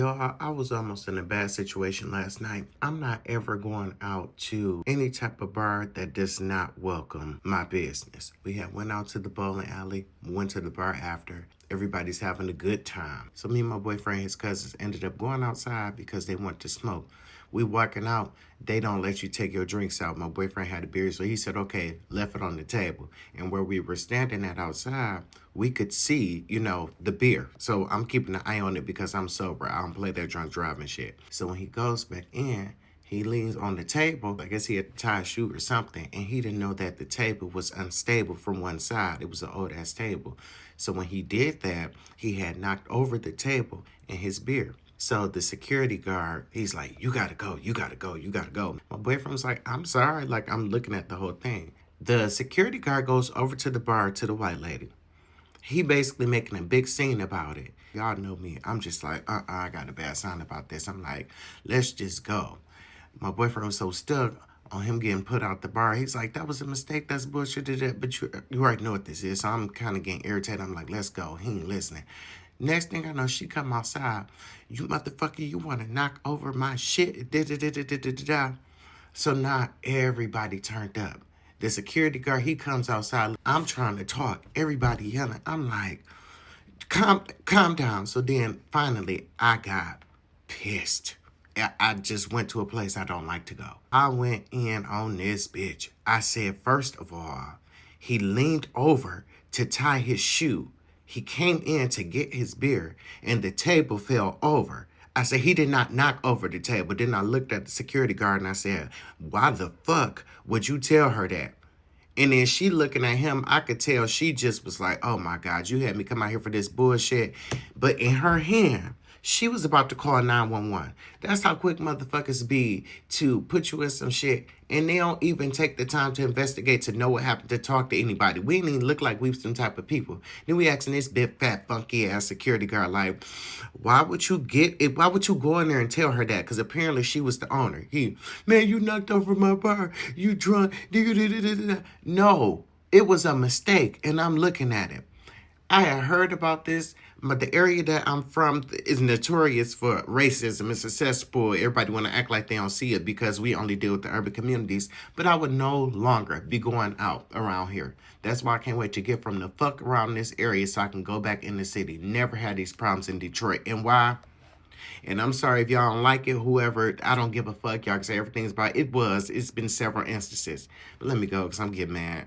Yo, I was almost in a bad situation last night. I'm not ever going out to any type of bar that does not welcome my business. We had went out to the bowling alley, went to the bar after. Everybody's having a good time. So me and my boyfriend, his cousins, ended up going outside because they want to smoke. We walking out, they don't let you take your drinks out. My boyfriend had a beer, so he said, okay, left it on the table. And where we were standing at outside, we could see, the beer. So I'm keeping an eye on it because I'm sober. I don't play that drunk driving shit. So when he goes back in, he leans on the table. I guess he had to tie a shoe or something. And he didn't know that the table was unstable from one side. It was an old ass table. So when he did that, he had knocked over the table and his beer. So the security guard, he's like, you gotta go, you gotta go, you gotta go. My boyfriend was like, I'm sorry. Like, I'm looking at the whole thing. The security guard goes over to the bar to the white lady. He basically making a big scene about it. Y'all know me. I'm just like, I got a bad sign about this. I'm like, let's just go. My boyfriend was so stuck on him getting put out the bar. He's like, that was a mistake. That's bullshit. But you already know what this is. So I'm kind of getting irritated. I'm like, let's go. He ain't listening. Next thing I know, she come outside. You motherfucker, you want to knock over my shit? Da-da-da-da-da-da-da. So now everybody turned up. The security guard, he comes outside. I'm trying to talk. Everybody yelling. I'm like, calm down. So then finally I got pissed. I just went to a place I don't like to go. I went in on this bitch. I said, first of all, he leaned over to tie his shoe. He came in to get his beer and the table fell over. I said, he did not knock over the table. Then I looked at the security guard and I said, why the fuck would you tell her that? And then she looking at him, I could tell she just was like, oh my God, you had me come out here for this bullshit. But in her hand, she was about to call 911. That's how quick motherfuckers be to put you in some shit. And they don't even take the time to investigate to know what happened, to talk to anybody. We didn't even look like we some type of people. Then we asking this big, fat, funky ass security guard, like, why would you go in there and tell her that? Because apparently she was the owner. Man, you knocked over my bar. You drunk. No, it was a mistake. And I'm looking at it. I had heard about this, but the area that I'm from is notorious for racism. It's a cesspool. Everybody want to act like they don't see it because we only deal with the urban communities. But I would no longer be going out around here. That's why I can't wait to get from the fuck around this area so I can go back in the city. Never had these problems in Detroit. And why? And I'm sorry if y'all don't like it, whoever, I don't give a fuck. Y'all can say everything's about it. It's been several instances. But let me go because I'm getting mad.